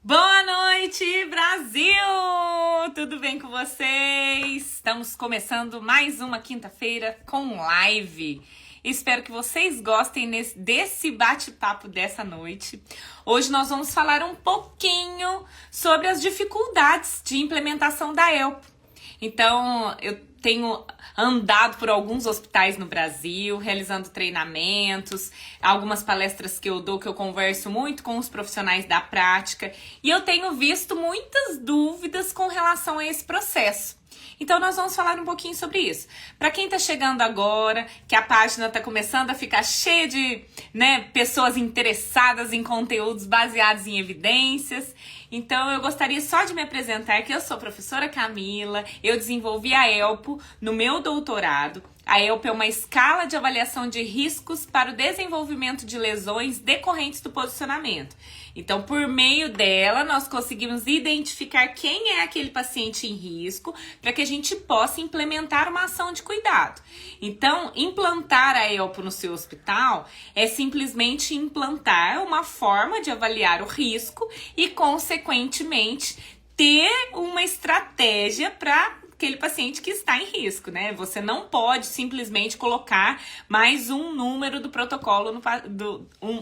Boa noite, Brasil! Tudo bem com vocês? Estamos começando mais uma quinta-feira com live. Espero que vocês gostem desse bate-papo dessa noite. Hoje nós vamos falar um pouquinho sobre as dificuldades de implementação da ELPO. Então, eu tenho andado por alguns hospitais no Brasil, realizando treinamentos, algumas palestras que eu dou, que eu converso muito com os profissionais da prática, e eu tenho visto muitas dúvidas com relação a esse processo. Então, nós vamos falar um pouquinho sobre isso. Para quem está chegando agora, que a página está começando a ficar cheia de pessoas interessadas em conteúdos baseados em evidências. Então, eu gostaria só de me apresentar que eu sou a professora Camila, eu desenvolvi a ELPO no meu doutorado. A ELPO é uma escala de avaliação de riscos para o desenvolvimento de lesões decorrentes do posicionamento. Então, por meio dela, nós conseguimos identificar quem é aquele paciente em risco para que a gente possa implementar uma ação de cuidado. Então, implantar a ELPO no seu hospital é simplesmente implantar uma forma de avaliar o risco e, consequentemente, ter uma estratégia para aquele paciente que está em risco, né? Você não pode simplesmente colocar mais um número do protocolo,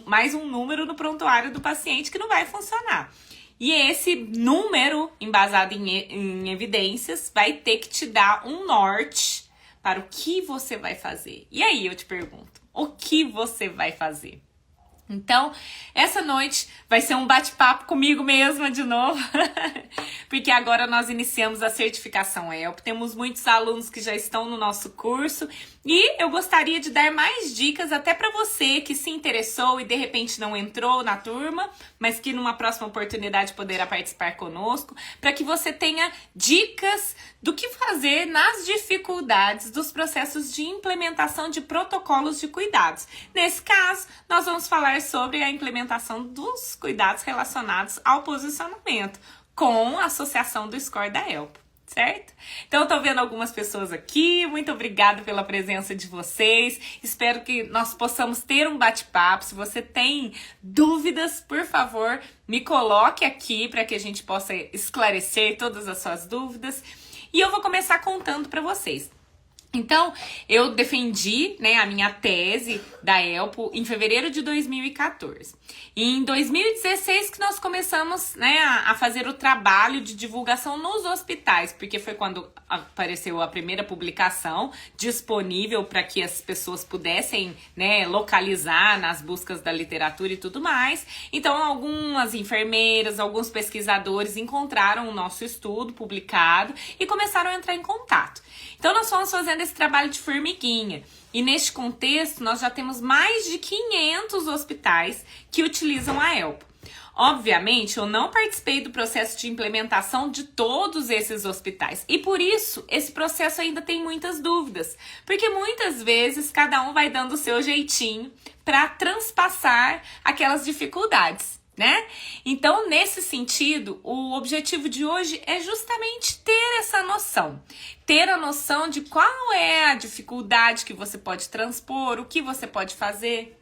mais um número no prontuário do paciente que não vai funcionar. E esse número, embasado em evidências, vai ter que te dar um norte para o que você vai fazer. E aí eu te pergunto, o que você vai fazer? Então, essa noite vai ser um bate-papo comigo mesma de novo, porque agora nós iniciamos a certificação ELPO, temos muitos alunos que já estão no nosso curso e eu gostaria de dar mais dicas até para você que se interessou e de repente não entrou na turma, mas que numa próxima oportunidade poderá participar conosco, para que você tenha dicas do que fazer nas dificuldades dos processos de implementação de protocolos de cuidados. Nesse caso, nós vamos falar sobre a implementação dos cuidados relacionados ao posicionamento, com a associação do score da ELPO, certo? Então, eu tô vendo algumas pessoas aqui, muito obrigada pela presença de vocês, espero que nós possamos ter um bate-papo. Se você tem dúvidas, por favor, me coloque aqui para que a gente possa esclarecer todas as suas dúvidas. E eu vou começar contando para vocês. Então, eu defendi a minha tese da ELPO em fevereiro de 2014. E em 2016 que nós começamos a fazer o trabalho de divulgação nos hospitais, porque foi quando apareceu a primeira publicação disponível para que as pessoas pudessem localizar nas buscas da literatura e tudo mais. Então, algumas enfermeiras, alguns pesquisadores encontraram o nosso estudo publicado e começaram a entrar em contato. Então, nós fomos fazendo esse trabalho de formiguinha. E neste contexto, nós já temos mais de 500 hospitais que utilizam a ELPO. Obviamente, eu não participei do processo de implementação de todos esses hospitais. E por isso, esse processo ainda tem muitas dúvidas. Porque muitas vezes, cada um vai dando o seu jeitinho para transpassar aquelas dificuldades. Então, nesse sentido, o objetivo de hoje é justamente ter essa noção. Ter a noção de qual é a dificuldade que você pode transpor, o que você pode fazer.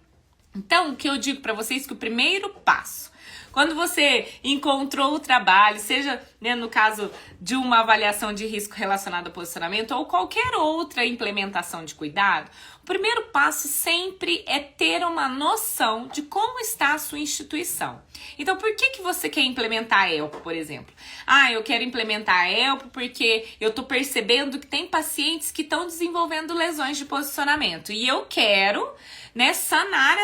Então, o que eu digo para vocês é que o primeiro passo, quando você encontrou o trabalho, seja no caso de uma avaliação de risco relacionado ao posicionamento ou qualquer outra implementação de cuidado, o primeiro passo sempre é ter uma noção de como está a sua instituição. Então, por que você quer implementar a ELPO, por exemplo? Eu quero implementar a ELPO porque eu estou percebendo que tem pacientes que estão desenvolvendo lesões de posicionamento e eu quero sanar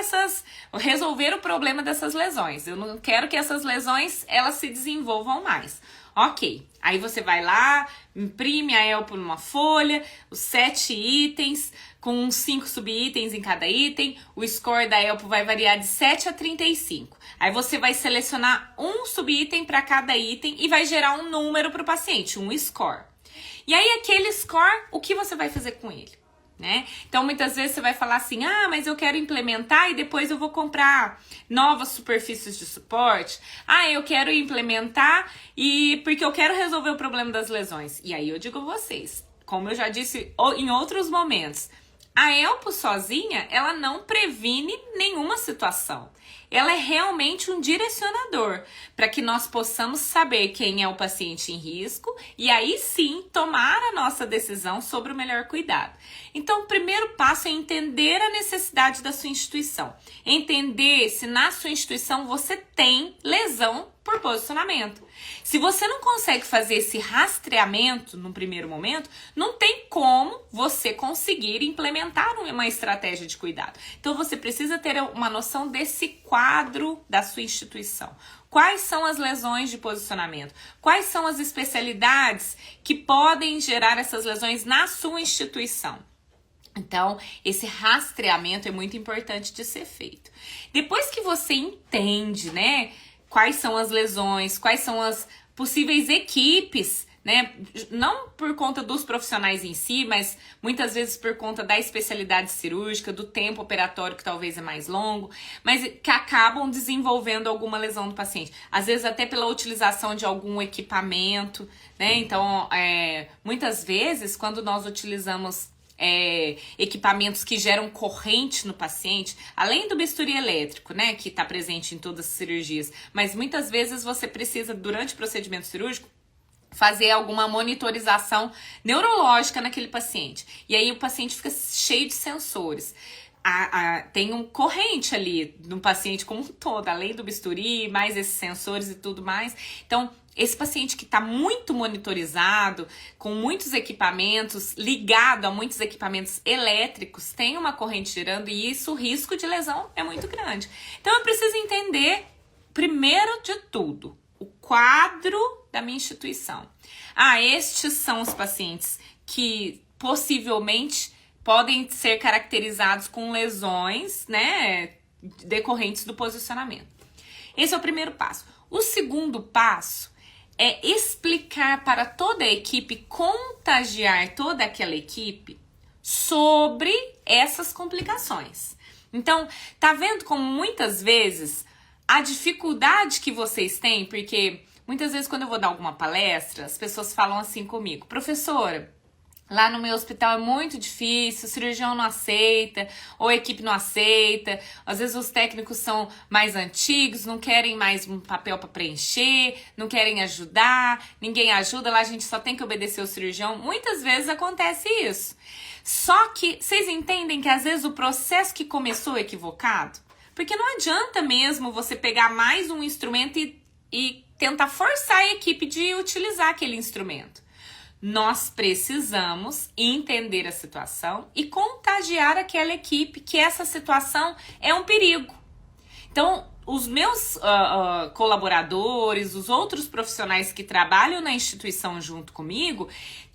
resolver o problema dessas lesões. Eu não quero que essas lesões elas se desenvolvam mais. Ok, aí você vai lá, imprime a ELPO numa folha, os 7 itens, com 5 subitens em cada item, o score da ELPO vai variar de 7 a 35. Aí você vai selecionar um subitem para cada item e vai gerar um número para o paciente, um score. E aí aquele score, o que você vai fazer com ele? Então, muitas vezes você vai falar assim, mas eu quero implementar e depois eu vou comprar novas superfícies de suporte. Eu quero implementar porque eu quero resolver o problema das lesões. E aí eu digo a vocês, como eu já disse em outros momentos, A ELPO sozinha, ela não previne nenhuma situação. Ela é realmente um direcionador para que nós possamos saber quem é o paciente em risco e aí sim tomar a nossa decisão sobre o melhor cuidado. Então, o primeiro passo é entender a necessidade da sua instituição. Entender se na sua instituição você tem lesão por posicionamento. Se você não consegue fazer esse rastreamento no primeiro momento, não tem como você conseguir implementar uma estratégia de cuidado. Então você precisa ter uma noção desse quadro da sua instituição. Quais são as lesões de posicionamento? Quais são as especialidades que podem gerar essas lesões na sua instituição? Então, esse rastreamento é muito importante de ser feito. Depois que você entende, né, quais são as lesões, quais são as possíveis equipes, né? Não por conta dos profissionais em si, mas muitas vezes por conta da especialidade cirúrgica, do tempo operatório que talvez é mais longo, mas que acabam desenvolvendo alguma lesão do paciente. Às vezes até pela utilização de algum equipamento, né? Então, muitas vezes, quando nós utilizamos equipamentos que geram corrente no paciente, além do bisturi elétrico, né, que está presente em todas as cirurgias, mas muitas vezes você precisa, durante o procedimento cirúrgico, fazer alguma monitorização neurológica naquele paciente. E aí o paciente fica cheio de sensores. Tem um corrente ali no paciente como um todo, além do bisturi, mais esses sensores e tudo mais. Então, esse paciente que está muito monitorizado, com muitos equipamentos, ligado a muitos equipamentos elétricos, tem uma corrente girando e isso, o risco de lesão é muito grande. Então, eu preciso entender, primeiro de tudo, o quadro da minha instituição. Estes são os pacientes que possivelmente podem ser caracterizados com lesões, né, decorrentes do posicionamento. Esse é o primeiro passo. O segundo passo é explicar para toda a equipe, contagiar toda aquela equipe sobre essas complicações. Então, tá vendo como muitas vezes a dificuldade que vocês têm, porque muitas vezes quando eu vou dar alguma palestra, as pessoas falam assim comigo: professora, lá no meu hospital é muito difícil, o cirurgião não aceita, ou a equipe não aceita, às vezes os técnicos são mais antigos, não querem mais um papel para preencher, não querem ajudar, ninguém ajuda, lá a gente só tem que obedecer o cirurgião. Muitas vezes acontece isso. Só que vocês entendem que às vezes o processo que começou é equivocado? Porque não adianta mesmo você pegar mais um instrumento e tentar forçar a equipe de utilizar aquele instrumento. Nós precisamos entender a situação e contagiar aquela equipe que essa situação é um perigo. Então, os meus colaboradores, os outros profissionais que trabalham na instituição junto comigo,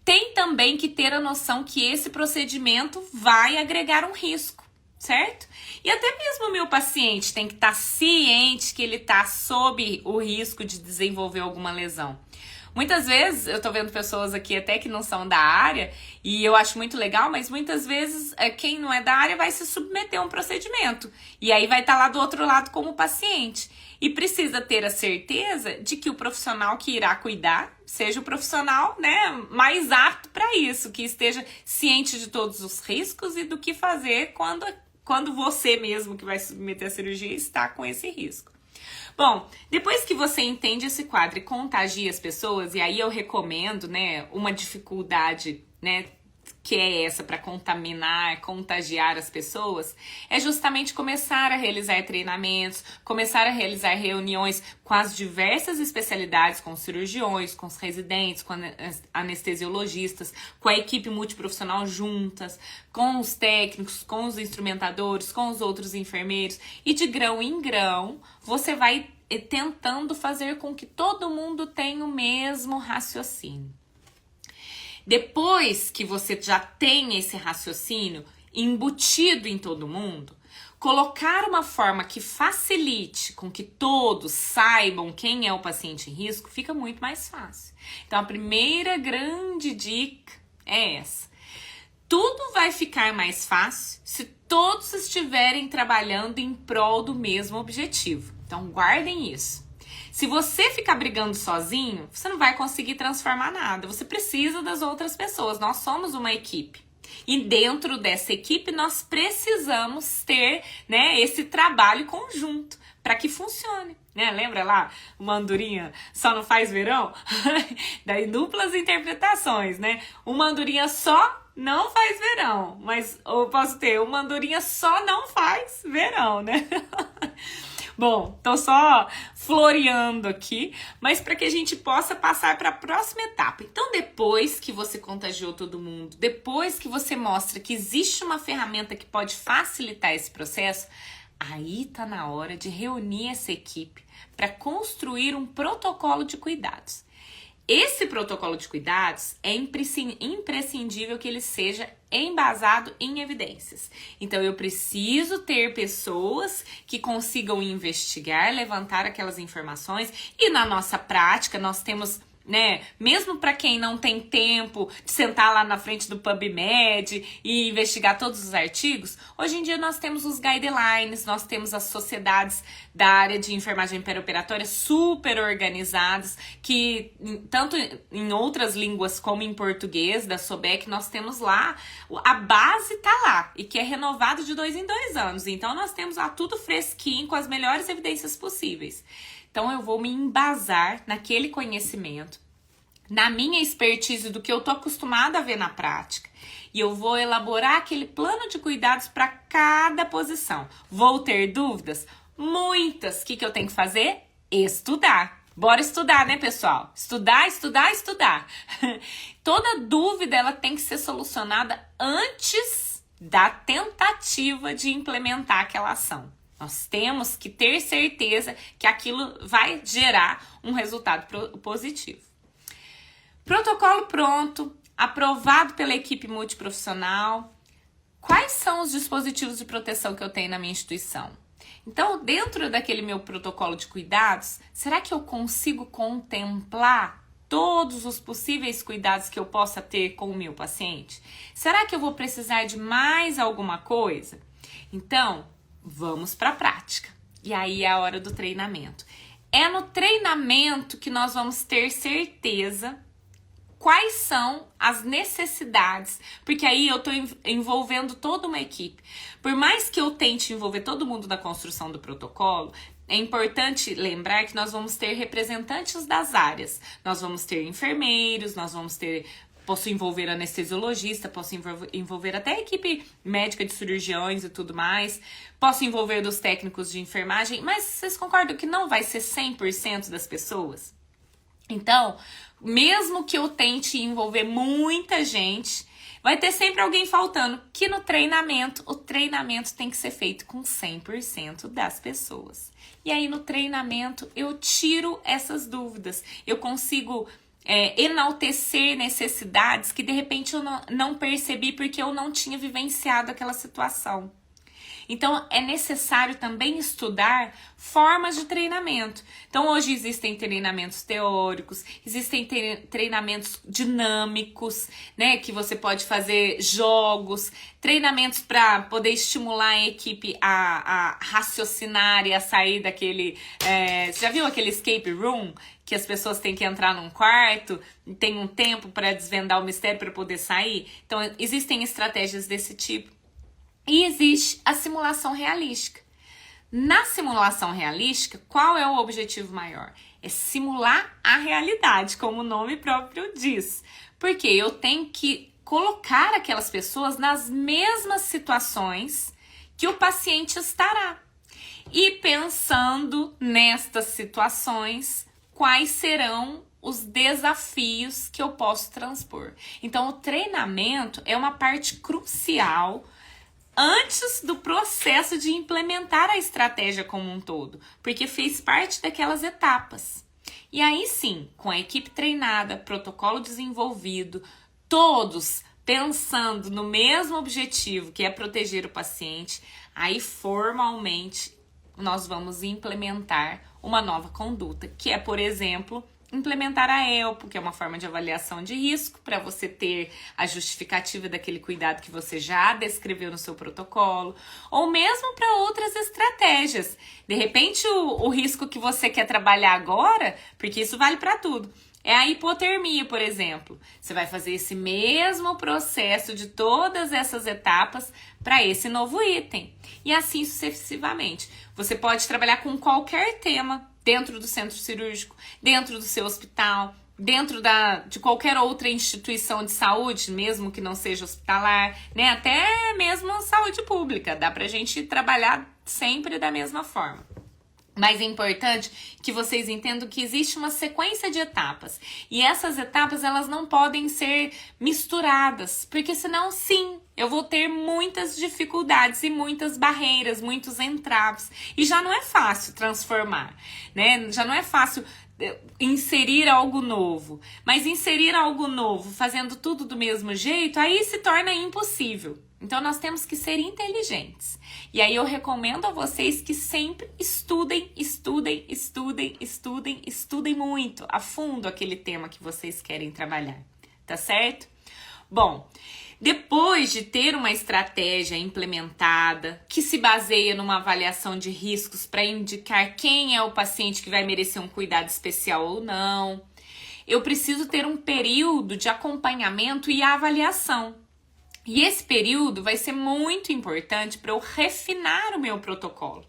têm também que ter a noção que esse procedimento vai agregar um risco, certo? E até mesmo o meu paciente tem que estar ciente que ele está sob o risco de desenvolver alguma lesão. Muitas vezes, eu tô vendo pessoas aqui até que não são da área, e eu acho muito legal, mas muitas vezes quem não é da área vai se submeter a um procedimento. E aí vai estar lá do outro lado como paciente. E precisa ter a certeza de que o profissional que irá cuidar seja o profissional, né, mais apto para isso, que esteja ciente de todos os riscos e do que fazer quando você mesmo que vai submeter a cirurgia está com esse risco. Bom, depois que você entende esse quadro e contagia as pessoas, e aí eu recomendo, né, uma dificuldade, né, que é essa para contagiar as pessoas, é justamente começar a realizar treinamentos, começar a realizar reuniões com as diversas especialidades, com os cirurgiões, com os residentes, com anestesiologistas, com a equipe multiprofissional juntas, com os técnicos, com os instrumentadores, com os outros enfermeiros, e de grão em grão você vai tentando fazer com que todo mundo tenha o mesmo raciocínio. Depois que você já tem esse raciocínio embutido em todo mundo, colocar uma forma que facilite com que todos saibam quem é o paciente em risco fica muito mais fácil. Então, a primeira grande dica é essa. Tudo vai ficar mais fácil se todos estiverem trabalhando em prol do mesmo objetivo. Então, guardem isso. Se você ficar brigando sozinho, você não vai conseguir transformar nada. Você precisa das outras pessoas. Nós somos uma equipe. E dentro dessa equipe nós precisamos ter, né, esse trabalho conjunto para que funcione. Né? Lembra lá, uma andorinha só não faz verão? Daí duplas interpretações, né? Uma andorinha só não faz verão, mas eu posso ter uma andorinha só não faz verão, né? Bom, tô só floreando aqui, mas para que a gente possa passar para a próxima etapa. Então, depois que você contagiou todo mundo, depois que você mostra que existe uma ferramenta que pode facilitar esse processo, aí tá na hora de reunir essa equipe para construir um protocolo de cuidados. Esse protocolo de cuidados é imprescindível que ele seja embasado em evidências. Então, eu preciso ter pessoas que consigam investigar, levantar aquelas informações e na nossa prática nós temos, né, mesmo para quem não tem tempo de sentar lá na frente do PubMed e investigar todos os artigos, hoje em dia nós temos os guidelines, nós temos as sociedades da área de enfermagem perioperatória super organizadas, que tanto em outras línguas como em português, da SOBEC, nós temos lá, a base tá lá, e que é renovado de 2 em 2 anos, então nós temos lá tudo fresquinho, com as melhores evidências possíveis. Então, eu vou me embasar naquele conhecimento, na minha expertise do que eu tô acostumada a ver na prática. E eu vou elaborar aquele plano de cuidados para cada posição. Vou ter dúvidas? Muitas. O que eu tenho que fazer? Estudar. Bora estudar, né, pessoal? Estudar, estudar, estudar. Toda dúvida, ela tem que ser solucionada antes da tentativa de implementar aquela ação. Nós temos que ter certeza que aquilo vai gerar um resultado positivo. Protocolo pronto, aprovado pela equipe multiprofissional. Quais são os dispositivos de proteção que eu tenho na minha instituição? Então, dentro daquele meu protocolo de cuidados, será que eu consigo contemplar todos os possíveis cuidados que eu possa ter com o meu paciente? Será que eu vou precisar de mais alguma coisa? Então, vamos para a prática. E aí é a hora do treinamento. É no treinamento que nós vamos ter certeza quais são as necessidades, porque aí eu estou envolvendo toda uma equipe. Por mais que eu tente envolver todo mundo na construção do protocolo, é importante lembrar que nós vamos ter representantes das áreas. Nós vamos ter enfermeiros, posso envolver anestesiologista, posso envolver até a equipe médica de cirurgiões e tudo mais, posso envolver dos técnicos de enfermagem, mas vocês concordam que não vai ser 100% das pessoas? Então, mesmo que eu tente envolver muita gente, vai ter sempre alguém faltando, que no treinamento, o treinamento tem que ser feito com 100% das pessoas. E aí no treinamento eu tiro essas dúvidas, eu consigo enaltecer necessidades que de repente eu não percebi porque eu não tinha vivenciado aquela situação. Então, é necessário também estudar formas de treinamento. Então, hoje existem treinamentos teóricos, existem treinamentos dinâmicos, né? Que você pode fazer jogos, treinamentos para poder estimular a equipe a raciocinar e a sair daquele... Você já viu aquele escape room? Que as pessoas têm que entrar num quarto, tem um tempo para desvendar o mistério para poder sair. Então, existem estratégias desse tipo. E existe a simulação realística. Na simulação realística, qual é o objetivo maior? É simular a realidade, como o nome próprio diz. Porque eu tenho que colocar aquelas pessoas nas mesmas situações que o paciente estará. E pensando nestas situações, quais serão os desafios que eu posso transpor. Então, o treinamento é uma parte crucial antes do processo de implementar a estratégia como um todo, porque fez parte daquelas etapas. E aí sim, com a equipe treinada, protocolo desenvolvido, todos pensando no mesmo objetivo, que é proteger o paciente, aí formalmente nós vamos implementar uma nova conduta, que é, por exemplo, implementar a ELPO, que é uma forma de avaliação de risco, para você ter a justificativa daquele cuidado que você já descreveu no seu protocolo, ou mesmo para outras estratégias. De repente, o risco que você quer trabalhar agora, porque isso vale para tudo, É a hipotermia, por exemplo. Você vai fazer esse mesmo processo de todas essas etapas para esse novo item. E assim sucessivamente. Você pode trabalhar com qualquer tema dentro do centro cirúrgico, dentro do seu hospital, dentro de qualquer outra instituição de saúde, mesmo que não seja hospitalar, né? Até mesmo saúde pública. Dá pra gente trabalhar sempre da mesma forma. Mas é importante que vocês entendam que existe uma sequência de etapas. E essas etapas, elas não podem ser misturadas. Porque senão, sim, eu vou ter muitas dificuldades e muitas barreiras, muitos entraves. E já não é fácil transformar, né? Já não é fácil inserir algo novo. Mas inserir algo novo fazendo tudo do mesmo jeito, aí se torna impossível. Então, nós temos que ser inteligentes. E aí, eu recomendo a vocês que sempre estudem muito a fundo aquele tema que vocês querem trabalhar. Tá certo? Bom, depois de ter uma estratégia implementada, que se baseia numa avaliação de riscos para indicar quem é o paciente que vai merecer um cuidado especial ou não, eu preciso ter um período de acompanhamento e avaliação. E esse período vai ser muito importante para eu refinar o meu protocolo.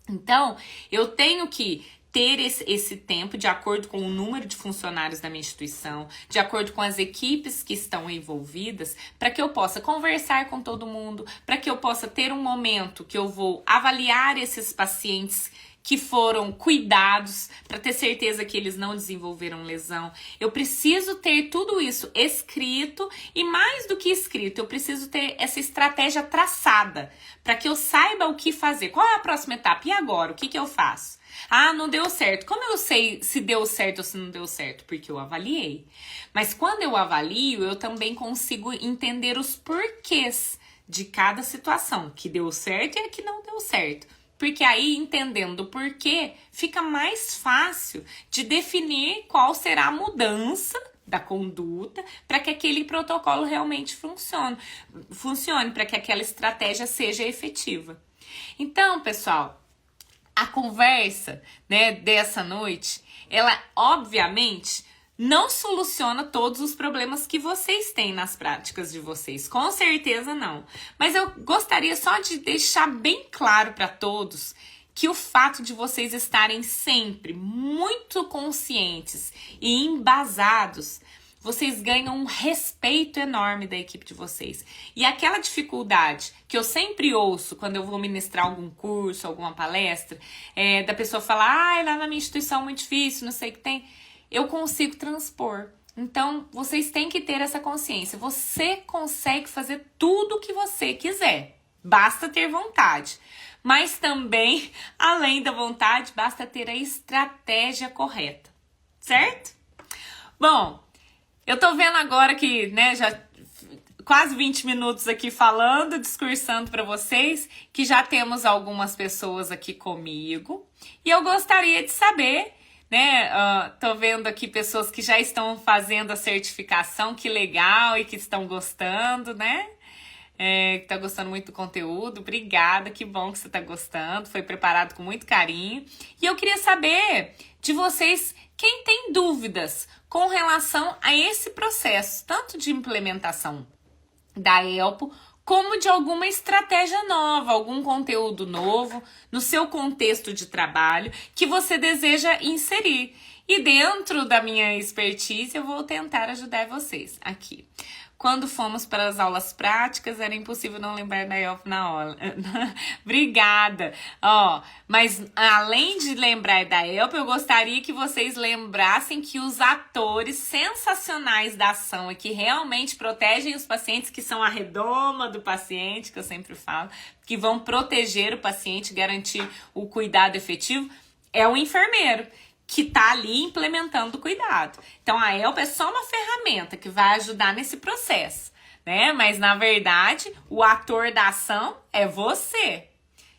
Então, eu tenho que ter esse tempo de acordo com o número de funcionários da minha instituição, de acordo com as equipes que estão envolvidas, para que eu possa conversar com todo mundo, para que eu possa ter um momento que eu vou avaliar esses pacientes que foram cuidados, para ter certeza que eles não desenvolveram lesão. Eu preciso ter tudo isso escrito e, mais do que escrito, eu preciso ter essa estratégia traçada para que eu saiba o que fazer. Qual é a próxima etapa? E agora? O que eu faço? Ah, não deu certo. Como eu sei se deu certo ou se não deu certo? Porque eu avaliei. Mas quando eu avalio, eu também consigo entender os porquês de cada situação, que deu certo e a que não deu certo. Porque aí, entendendo o porquê, fica mais fácil de definir qual será a mudança da conduta para que aquele protocolo realmente funcione, para que aquela estratégia seja efetiva. Então, pessoal, a conversa, né, dessa noite, ela obviamente não soluciona todos os problemas que vocês têm nas práticas de vocês, com certeza não. Mas eu gostaria só de deixar bem claro para todos que o fato de vocês estarem sempre muito conscientes e embasados, vocês ganham um respeito enorme da equipe de vocês. E aquela dificuldade que eu sempre ouço quando eu vou ministrar algum curso, alguma palestra, da pessoa falar, lá na minha instituição é muito difícil, não sei o que tem, eu consigo transpor. Então, vocês têm que ter essa consciência. Você consegue fazer tudo o que você quiser. Basta ter vontade. Mas também, além da vontade, basta ter a estratégia correta. Certo? Bom, eu tô vendo agora que, né, já quase 20 minutos aqui falando, discursando para vocês, que já temos algumas pessoas aqui comigo. E eu gostaria de saber, né, tô vendo aqui pessoas que já estão fazendo a certificação, que legal, e que estão gostando, né? Que tá gostando muito do conteúdo. Obrigada, que bom que você tá gostando, foi preparado com muito carinho. E eu queria saber de vocês, quem tem dúvidas com relação a esse processo, tanto de implementação da ELPO, como de alguma estratégia nova, algum conteúdo novo no seu contexto de trabalho que você deseja inserir. E dentro da minha expertise, eu vou tentar ajudar vocês aqui. Quando fomos para as aulas práticas, era impossível não lembrar da ELPO na aula. Obrigada! Mas além de lembrar da ELPO, eu gostaria que vocês lembrassem que os atores sensacionais da ação e que realmente protegem os pacientes, que são a redoma do paciente, que eu sempre falo, que vão proteger o paciente, garantir o cuidado efetivo, é o enfermeiro, que tá ali implementando o cuidado. Então, a ELPO é só uma ferramenta que vai ajudar nesse processo, né? Mas, na verdade, o ator da ação é você.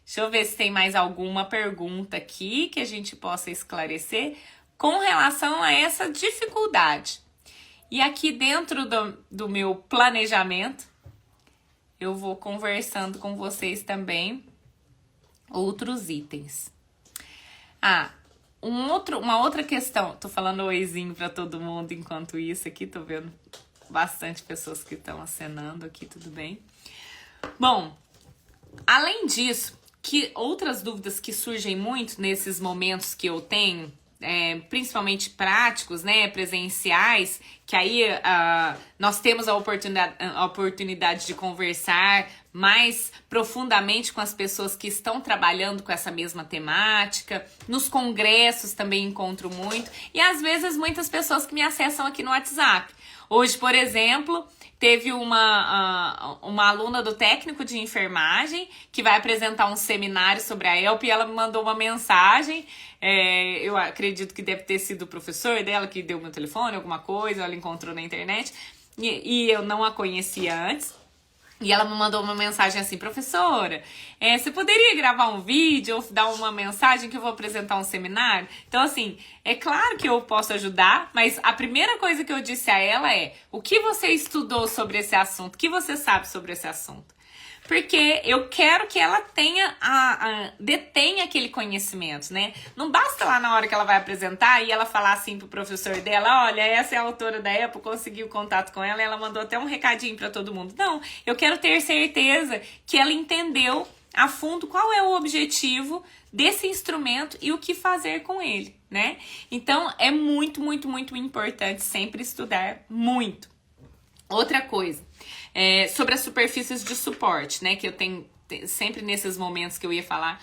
Deixa eu ver se tem mais alguma pergunta aqui que a gente possa esclarecer com relação a essa dificuldade. E aqui dentro do meu planejamento, eu vou conversando com vocês também outros itens. Uma outra questão, tô falando oizinho pra todo mundo enquanto isso aqui, tô vendo bastante pessoas que estão acenando aqui, tudo bem? Bom, além disso, que outras dúvidas que surgem muito nesses momentos que eu tenho, principalmente práticos, né, presenciais, que aí nós temos a oportunidade de conversar mais profundamente com as pessoas que estão trabalhando com essa mesma temática. Nos congressos também encontro muito. E às vezes muitas pessoas que me acessam aqui no WhatsApp. Hoje, por exemplo, teve uma aluna do técnico de enfermagem que vai apresentar um seminário sobre a ELP e ela me mandou uma mensagem. Eu acredito que deve ter sido o professor dela que deu meu telefone, alguma coisa, ela encontrou na internet e eu não a conhecia antes. E ela me mandou uma mensagem assim: professora, você poderia gravar um vídeo ou dar uma mensagem que eu vou apresentar um seminário? Então, assim, é claro que eu posso ajudar, mas a primeira coisa que eu disse a ela é: o que você estudou sobre esse assunto? O que você sabe sobre esse assunto? Porque eu quero que ela detenha aquele conhecimento, né? Não basta lá na hora que ela vai apresentar e ela falar assim pro professor dela: olha, essa é a autora da EPO, consegui o contato com ela e ela mandou até um recadinho para todo mundo. Não, eu quero ter certeza que ela entendeu a fundo qual é o objetivo desse instrumento e o que fazer com ele, né? Então, é muito, muito, muito importante sempre estudar muito. Outra coisa, sobre as superfícies de suporte, né, que eu tenho sempre nesses momentos que eu ia falar,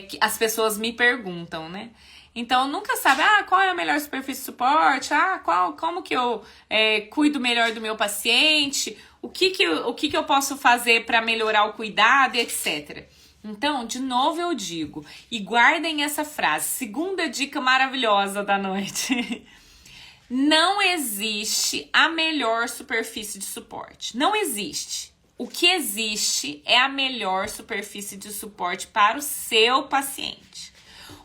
que as pessoas me perguntam, né? Então, nunca sabe, qual é a melhor superfície de suporte, como que eu cuido melhor do meu paciente, o que eu posso fazer para melhorar o cuidado, etc. Então, de novo eu digo, e guardem essa frase, segunda dica maravilhosa da noite. Não existe a melhor superfície de suporte. Não existe. O que existe é a melhor superfície de suporte para o seu paciente.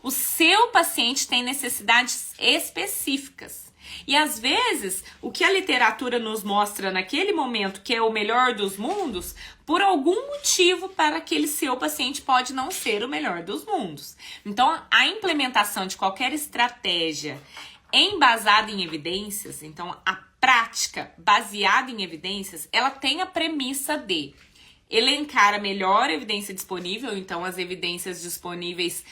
O seu paciente tem necessidades específicas. E às vezes, o que a literatura nos mostra naquele momento que é o melhor dos mundos, por algum motivo para aquele seu paciente pode não ser o melhor dos mundos. Então, a implementação de qualquer estratégia embasada em evidências, então a prática baseada em evidências, ela tem a premissa de elencar a melhor evidência disponível. Então as evidências disponíveis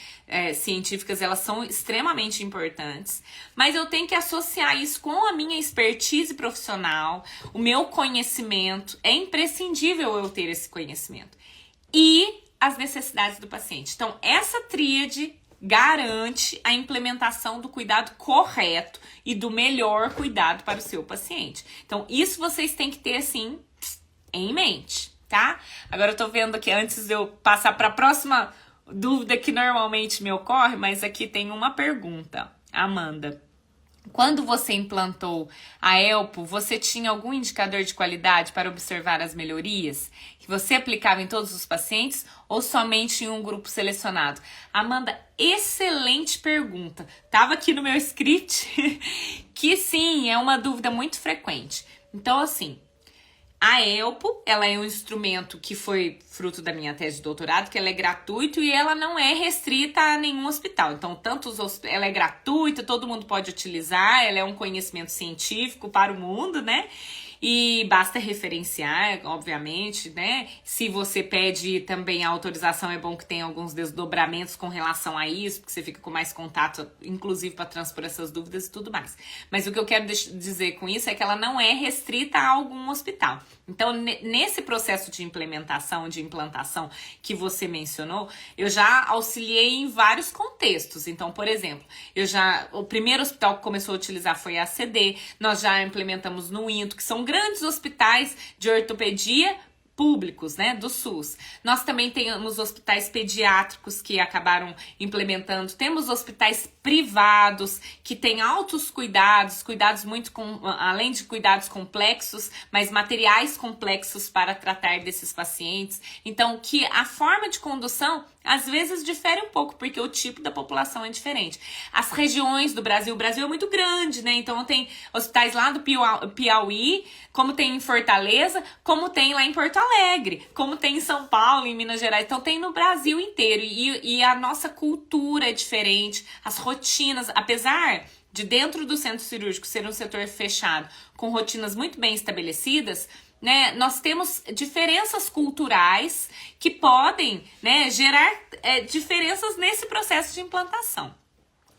científicas, elas são extremamente importantes, mas eu tenho que associar isso com a minha expertise profissional, o meu conhecimento, é imprescindível eu ter esse conhecimento, e as necessidades do paciente. Então essa tríade garante a implementação do cuidado correto e do melhor cuidado para o seu paciente. Então, isso vocês têm que ter, assim, em mente, tá? Agora eu tô vendo aqui, antes de eu passar para a próxima dúvida que normalmente me ocorre, mas aqui tem uma pergunta. Amanda, quando você implantou a ELPO, você tinha algum indicador de qualidade para observar as melhorias que você aplicava em todos os pacientes ou somente em um grupo selecionado? Amanda, excelente pergunta. Tava aqui no meu script que sim, é uma dúvida muito frequente. Então, assim, a ELPO, ela é um instrumento que foi fruto da minha tese de doutorado, que ela é gratuito e ela não é restrita a nenhum hospital. Então, ela é gratuita, todo mundo pode utilizar, ela é um conhecimento científico para o mundo, né? E basta referenciar, obviamente, né? Se você pede também a autorização, é bom que tenha alguns desdobramentos com relação a isso, porque você fica com mais contato, inclusive para transpor essas dúvidas e tudo mais. Mas o que eu quero dizer com isso é que ela não é restrita a algum hospital. Então, nesse processo de implementação, de implantação que você mencionou, eu já auxiliei em vários contextos. Então, por exemplo, o primeiro hospital que começou a utilizar foi a ACD, nós já implementamos no INTO, que são grandes hospitais de ortopedia públicos, né, do SUS. Nós também temos hospitais pediátricos que acabaram implementando, temos hospitais privados que têm altos cuidados muito além de cuidados complexos, mas materiais complexos para tratar desses pacientes. Então, que a forma de condução às vezes difere um pouco, porque o tipo da população é diferente. As regiões do Brasil, o Brasil é muito grande, né? Então tem hospitais lá do Piauí, como tem em Fortaleza, como tem lá em Porto Alegre, como tem em São Paulo, em Minas Gerais. Então tem no Brasil inteiro. E a nossa cultura é diferente, as rotinas rotinas, apesar de dentro do centro cirúrgico ser um setor fechado, com rotinas muito bem estabelecidas, né, nós temos diferenças culturais que podem, né, gerar diferenças nesse processo de implantação.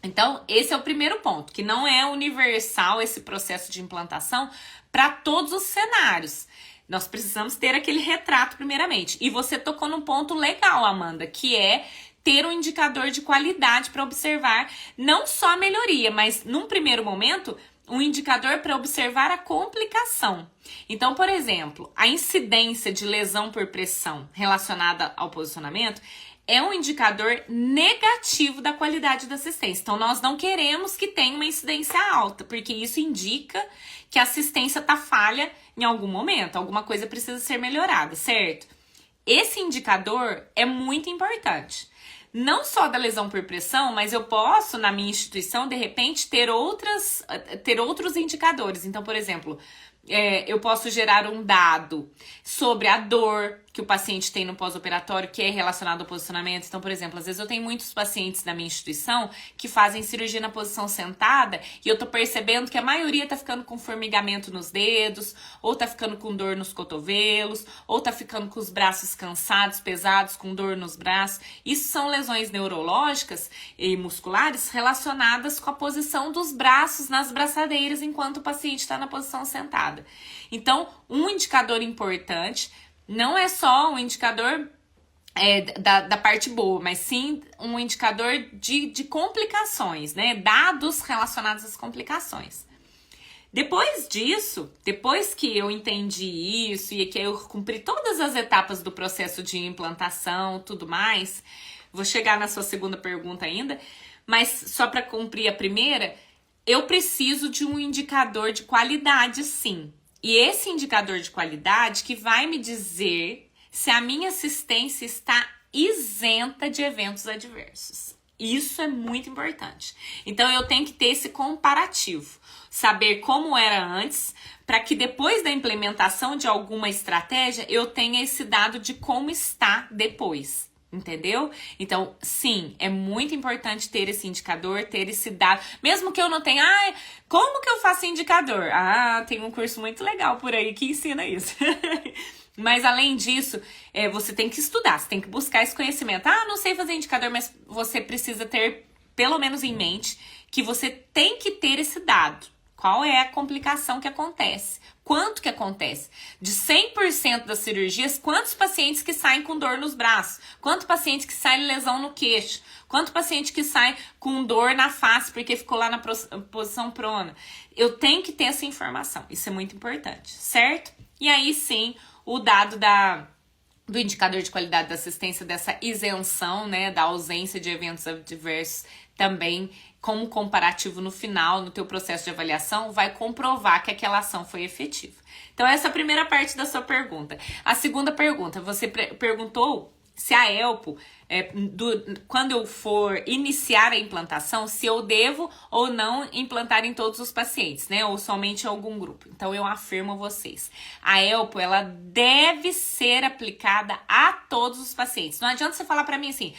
Então, esse é o primeiro ponto, que não é universal esse processo de implantação para todos os cenários. Nós precisamos ter aquele retrato primeiramente. E você tocou num ponto legal, Amanda, que é ter um indicador de qualidade para observar não só a melhoria, mas num primeiro momento, um indicador para observar a complicação. Então, por exemplo, a incidência de lesão por pressão relacionada ao posicionamento é um indicador negativo da qualidade da assistência. Então, nós não queremos que tenha uma incidência alta, porque isso indica que a assistência está falha em algum momento, alguma coisa precisa ser melhorada, certo? Esse indicador é muito importante. Não só da lesão por pressão, mas eu posso, na minha instituição, de repente, ter outros indicadores. Então, por exemplo, eu posso gerar um dado sobre a dor que o paciente tem no pós-operatório, que é relacionado ao posicionamento. Então, por exemplo, às vezes eu tenho muitos pacientes na minha instituição que fazem cirurgia na posição sentada e eu tô percebendo que a maioria tá ficando com formigamento nos dedos, ou tá ficando com dor nos cotovelos, ou tá ficando com os braços cansados, pesados, com dor nos braços. Isso são lesões neurológicas e musculares relacionadas com a posição dos braços nas braçadeiras enquanto o paciente está na posição sentada. Então, um indicador importante não é só um indicador da parte boa, mas sim um indicador de complicações, né? Dados relacionados às complicações. Depois disso, depois que eu entendi isso e que eu cumpri todas as etapas do processo de implantação, tudo mais, vou chegar na sua segunda pergunta ainda, mas só para cumprir a primeira, eu preciso de um indicador de qualidade, sim. E esse indicador de qualidade que vai me dizer se a minha assistência está isenta de eventos adversos. Isso é muito importante. Então, eu tenho que ter esse comparativo. Saber como era antes, para que depois da implementação de alguma estratégia, eu tenha esse dado de como está depois. Entendeu? Então, sim, é muito importante ter esse indicador, ter esse dado. Mesmo que eu não tenha, como que eu faço indicador? Tem um curso muito legal por aí que ensina isso. Mas, além disso, você tem que estudar, você tem que buscar esse conhecimento. Não sei fazer indicador, mas você precisa ter, pelo menos em mente, que você tem que ter esse dado. Qual é a complicação que acontece? Quanto que acontece? De 100% das cirurgias, quantos pacientes que saem com dor nos braços? Quantos pacientes que saem lesão no queixo? Quantos pacientes que saem com dor na face porque ficou lá na posição prona? Eu tenho que ter essa informação. Isso é muito importante, certo? E aí sim, o dado do indicador de qualidade da assistência, dessa isenção, né, da ausência de eventos adversos, também como comparativo no final, no teu processo de avaliação, vai comprovar que aquela ação foi efetiva. Então, essa é a primeira parte da sua pergunta. A segunda pergunta, você perguntou se a Elpo, quando eu for iniciar a implantação, se eu devo ou não implantar em todos os pacientes, né? Ou somente em algum grupo. Então, eu afirmo a vocês, a Elpo, ela deve ser aplicada a todos os pacientes. Não adianta você falar pra mim assim,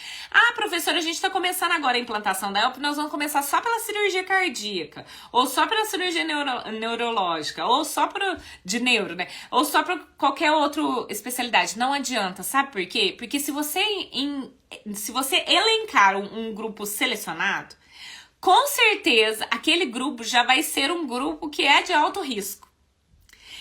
professora, a gente tá começando agora a implantação da Elpo, nós vamos começar só pela cirurgia cardíaca, ou só pela cirurgia neurológica, ou só de neuro, né? Ou só pra qualquer outra especialidade. Não adianta, sabe por quê? Porque se você elencar um grupo selecionado, com certeza aquele grupo já vai ser um grupo que é de alto risco.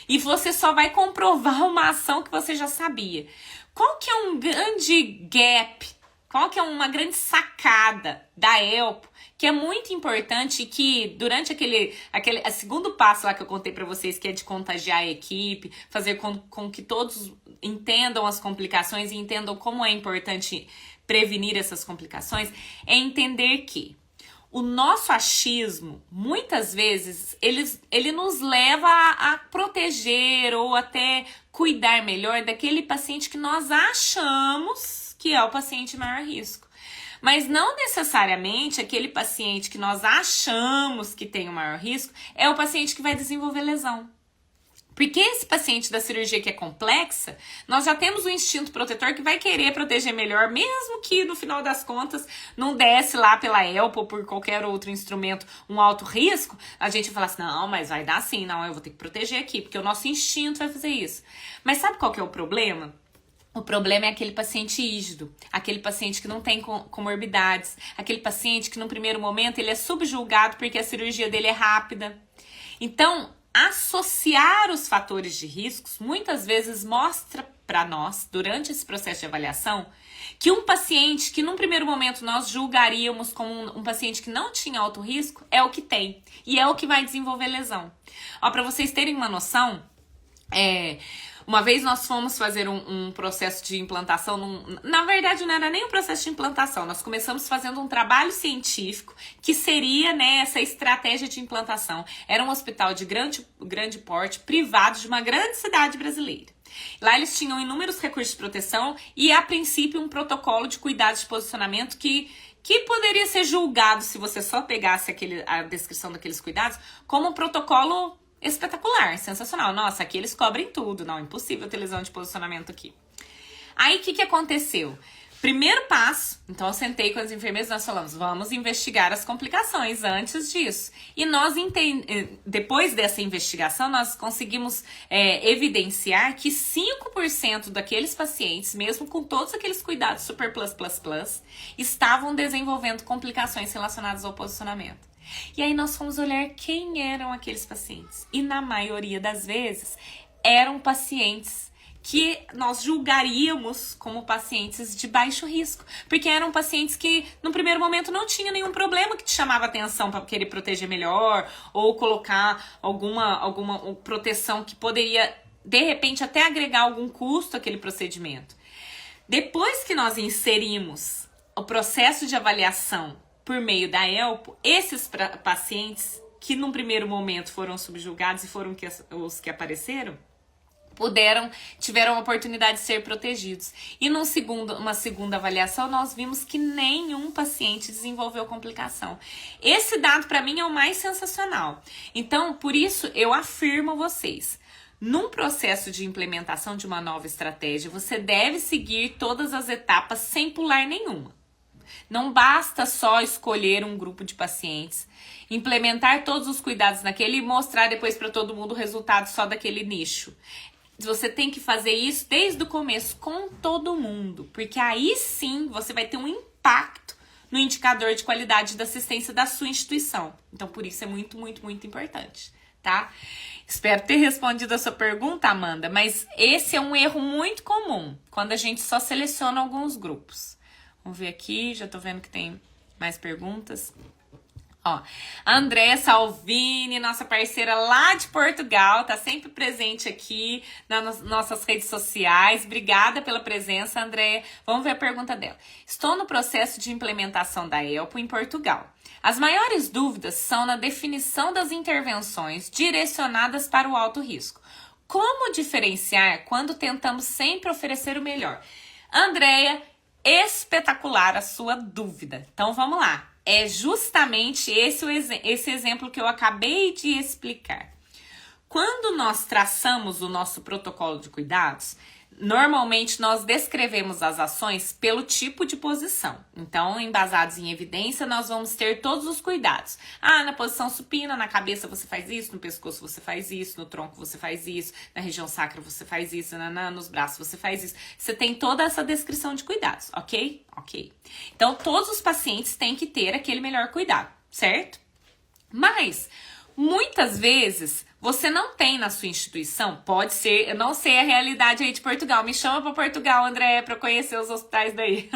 E você só vai comprovar uma ação que você já sabia. Qual que é um grande gap? Qual que é uma grande sacada da Elpo, que é muito importante e que durante aquele segundo passo lá que eu contei pra vocês, que é de contagiar a equipe, fazer com que todos entendam as complicações e entendam como é importante prevenir essas complicações, é entender que o nosso achismo, muitas vezes, ele nos leva a proteger ou até cuidar melhor daquele paciente que nós achamos que é o paciente de maior risco. Mas não necessariamente aquele paciente que nós achamos que tem o maior risco é o paciente que vai desenvolver lesão. Porque esse paciente da cirurgia que é complexa, nós já temos um instinto protetor que vai querer proteger melhor, mesmo que no final das contas não desse lá pela ELPA ou por qualquer outro instrumento um alto risco, a gente fala assim, não, mas vai dar sim, não, eu vou ter que proteger aqui, porque o nosso instinto vai fazer isso. Mas sabe qual que é o problema? O problema é aquele paciente rígido, aquele paciente que não tem comorbidades, aquele paciente que no primeiro momento ele é subjulgado porque a cirurgia dele é rápida. Então, associar os fatores de riscos muitas vezes mostra para nós, durante esse processo de avaliação, que um paciente que num primeiro momento nós julgaríamos como um paciente que não tinha alto risco, é o que tem, e é o que vai desenvolver lesão. Ó, para vocês terem uma noção, uma vez nós fomos fazer um processo de implantação, na verdade não era nem um processo de implantação, nós começamos fazendo um trabalho científico que seria, né, essa estratégia de implantação. Era um hospital de grande porte, privado, de uma grande cidade brasileira. Lá eles tinham inúmeros recursos de proteção e, a princípio, um protocolo de cuidados de posicionamento que poderia ser julgado, se você só pegasse a descrição daqueles cuidados, como um protocolo espetacular, sensacional. Nossa, aqui eles cobrem tudo. Não, impossível ter lesão de posicionamento aqui. Aí, o que aconteceu? Primeiro passo, então eu sentei com as enfermeiras e nós falamos, vamos investigar as complicações antes disso. E nós, depois dessa investigação, nós conseguimos evidenciar que 5% daqueles pacientes, mesmo com todos aqueles cuidados super plus, estavam desenvolvendo complicações relacionadas ao posicionamento. E aí nós fomos olhar quem eram aqueles pacientes. E na maioria das vezes, eram pacientes que nós julgaríamos como pacientes de baixo risco. Porque eram pacientes que, no primeiro momento, não tinham nenhum problema que te chamava atenção para querer proteger melhor, ou colocar alguma proteção que poderia, de repente, até agregar algum custo àquele procedimento. Depois que nós inserimos o processo de avaliação por meio da ELPO, esses pacientes que num primeiro momento foram subjulgados e foram os que apareceram, tiveram a oportunidade de ser protegidos. E uma segunda avaliação, nós vimos que nenhum paciente desenvolveu complicação. Esse dado, para mim, é o mais sensacional. Então, por isso, eu afirmo a vocês, num processo de implementação de uma nova estratégia, você deve seguir todas as etapas sem pular nenhuma. Não basta só escolher um grupo de pacientes, implementar todos os cuidados naquele e mostrar depois para todo mundo o resultado só daquele nicho. Você tem que fazer isso desde o começo com todo mundo, porque aí sim você vai ter um impacto no indicador de qualidade da assistência da sua instituição. Então, por isso é muito, muito, muito importante, tá? Espero ter respondido a sua pergunta, Amanda, mas esse é um erro muito comum quando a gente só seleciona alguns grupos. Vamos ver aqui, já tô vendo que tem mais perguntas. Ó, a Andréa Salvini, nossa parceira lá de Portugal, tá sempre presente aqui nas nossas redes sociais. Obrigada pela presença, Andréa. Vamos ver a pergunta dela. Estou no processo de implementação da ELPO em Portugal. As maiores dúvidas são na definição das intervenções direcionadas para o alto risco. Como diferenciar quando tentamos sempre oferecer o melhor? Andréa, espetacular a sua dúvida. Então vamos lá. É justamente esse exemplo que eu acabei de explicar. Quando nós traçamos o nosso protocolo de cuidados, normalmente nós descrevemos as ações pelo tipo de posição. Então, embasados em evidência, nós vamos ter todos os cuidados. Ah, na posição supina, na cabeça você faz isso, no pescoço você faz isso, no tronco você faz isso, na região sacra você faz isso, nos braços você faz isso. Você tem toda essa descrição de cuidados, ok? Ok. Então, todos os pacientes têm que ter aquele melhor cuidado, certo? Mas, muitas vezes, você não tem na sua instituição, pode ser, eu não sei a realidade aí de Portugal, me chama para Portugal, André, para conhecer os hospitais daí.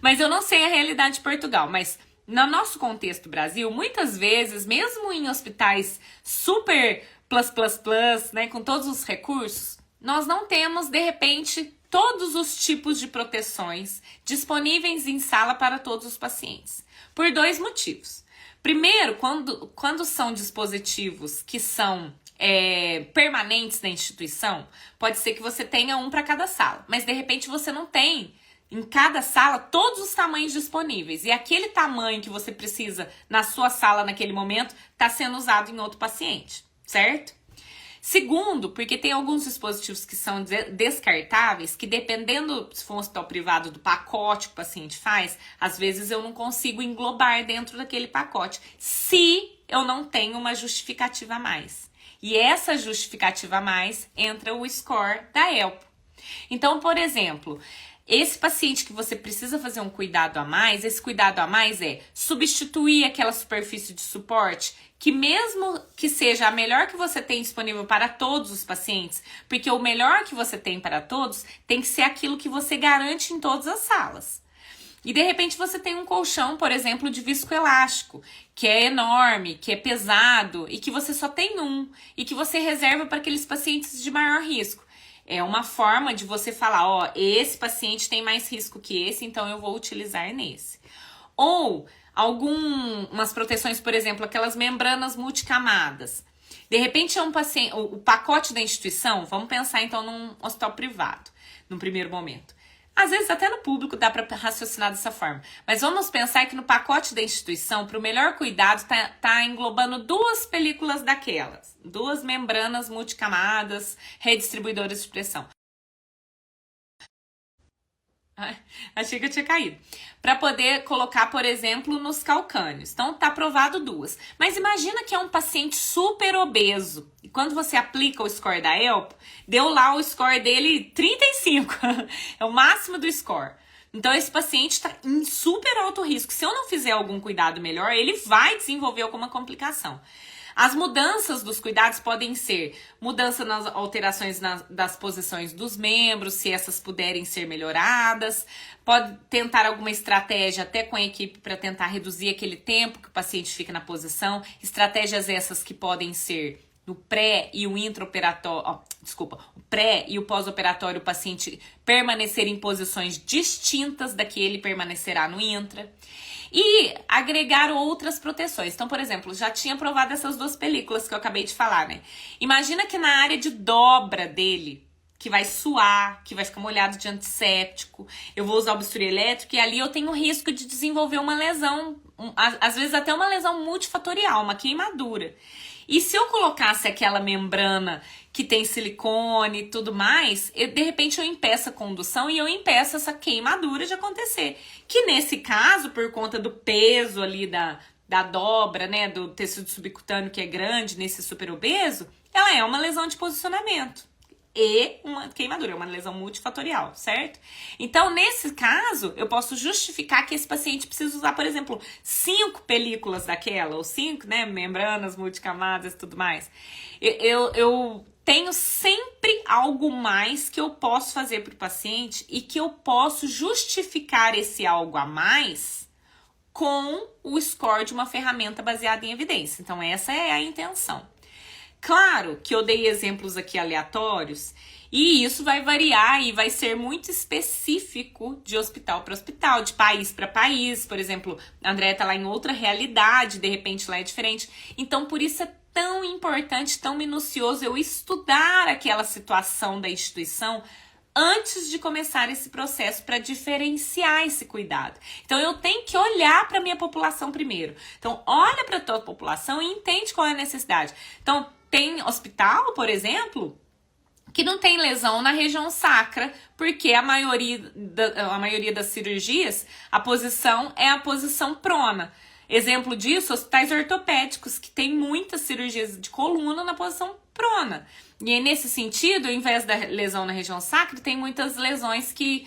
Mas eu não sei a realidade de Portugal, mas no nosso contexto Brasil, muitas vezes, mesmo em hospitais super plus, né, com todos os recursos, nós não temos, de repente, todos os tipos de proteções disponíveis em sala para todos os pacientes, por dois motivos. Primeiro, quando são dispositivos que são permanentes na instituição, pode ser que você tenha um para cada sala, mas de repente você não tem em cada sala todos os tamanhos disponíveis e aquele tamanho que você precisa na sua sala naquele momento está sendo usado em outro paciente, certo? Segundo, porque tem alguns dispositivos que são descartáveis, que dependendo, se for um hospital privado, do pacote que o paciente faz, às vezes eu não consigo englobar dentro daquele pacote, se eu não tenho uma justificativa a mais. E essa justificativa a mais entra o score da ELPO. Então, por exemplo, esse paciente que você precisa fazer um cuidado a mais, esse cuidado a mais é substituir aquela superfície de suporte, que mesmo que seja a melhor que você tem disponível para todos os pacientes, porque o melhor que você tem para todos tem que ser aquilo que você garante em todas as salas. E de repente você tem um colchão, por exemplo, de viscoelástico, que é enorme, que é pesado e que você só tem um e que você reserva para aqueles pacientes de maior risco. É uma forma de você falar, ó, esse paciente tem mais risco que esse, então eu vou utilizar nesse. Ou algumas proteções, por exemplo, aquelas membranas multicamadas. De repente é um paciente, o pacote da instituição, vamos pensar então num hospital privado, num primeiro momento. Às vezes até no público dá para raciocinar dessa forma. Mas vamos pensar que no pacote da instituição, para o melhor cuidado, tá englobando 2 películas daquelas. 2 membranas multicamadas, redistribuidoras de pressão. Achei que eu tinha caído. Para poder colocar, por exemplo, nos calcânios. Então, tá aprovado 2. Mas imagina que é um paciente super obeso. E quando você aplica o score da ELPO, deu lá o score dele 35. É o máximo do score. Então, esse paciente está em super alto risco. Se eu não fizer algum cuidado melhor, ele vai desenvolver alguma complicação. As mudanças dos cuidados podem ser mudança nas alterações das posições dos membros, se essas puderem ser melhoradas. Pode tentar alguma estratégia até com a equipe para tentar reduzir aquele tempo que o paciente fica na posição. Estratégias essas que podem ser no pré e o intraoperatório, o pré e o pós-operatório, o paciente permanecer em posições distintas da que ele permanecerá no intra. E agregar outras proteções. Então, por exemplo, já tinha provado essas 2 películas que eu acabei de falar, né? Imagina que na área de dobra dele, que vai suar, que vai ficar molhado de antisséptico, eu vou usar o bisturi elétrico e ali eu tenho risco de desenvolver uma lesão, às vezes até uma lesão multifatorial, uma queimadura. E se eu colocasse aquela membrana que tem silicone e tudo mais, de repente eu impeço a condução e eu impeço essa queimadura de acontecer. Que nesse caso, por conta do peso ali da dobra, né, do tecido subcutâneo que é grande nesse super obeso, ela é uma lesão de posicionamento. E uma queimadura, uma lesão multifatorial, certo? Então, nesse caso, eu posso justificar que esse paciente precisa usar, por exemplo, 5 películas daquela, ou 5, né, membranas multicamadas e tudo mais. Eu tenho sempre algo mais que eu posso fazer para o paciente e que eu posso justificar esse algo a mais com o score de uma ferramenta baseada em evidência. Então, essa é a intenção. Claro que eu dei exemplos aqui aleatórios e isso vai variar e vai ser muito específico de hospital para hospital, de país para país. Por exemplo, a Andréia tá lá em outra realidade, de repente lá é diferente. Então, por isso é tão importante, tão minucioso eu estudar aquela situação da instituição antes de começar esse processo para diferenciar esse cuidado. Então, eu tenho que olhar para a minha população primeiro. Então, olha para a tua população e entende qual é a necessidade. Então, tem hospital, por exemplo, que não tem lesão na região sacra, porque a maioria das cirurgias, a posição é a posição prona. Exemplo disso, hospitais ortopédicos, que tem muitas cirurgias de coluna na posição prona. E aí, nesse sentido, ao invés da lesão na região sacra, tem muitas lesões que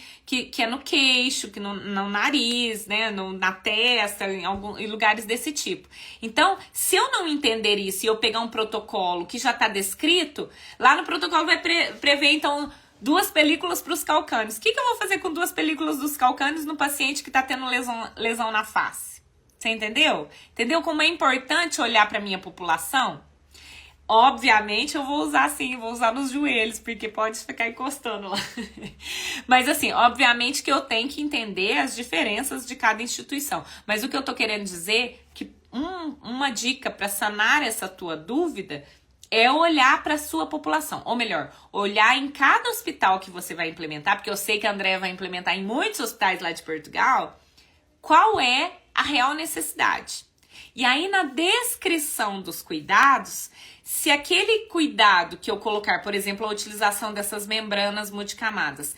é no queixo, que no nariz, né, na testa, em lugares desse tipo. Então, se eu não entender isso e eu pegar um protocolo que já está descrito, lá no protocolo vai prever, então, 2 películas para os calcâneos. O que eu vou fazer com 2 películas dos calcâneos no paciente que está tendo lesão na face? Você entendeu? Entendeu como é importante olhar para a minha população? Obviamente eu vou usar assim, vou usar nos joelhos, porque pode ficar encostando lá. Mas assim, obviamente que eu tenho que entender as diferenças de cada instituição. Mas o que eu tô querendo dizer é que uma dica para sanar essa tua dúvida é olhar para a sua população. Ou melhor, olhar em cada hospital que você vai implementar, porque eu sei que a Andréia vai implementar em muitos hospitais lá de Portugal, qual é a real necessidade. E aí na descrição dos cuidados, se aquele cuidado que eu colocar, por exemplo, a utilização dessas membranas multicamadas,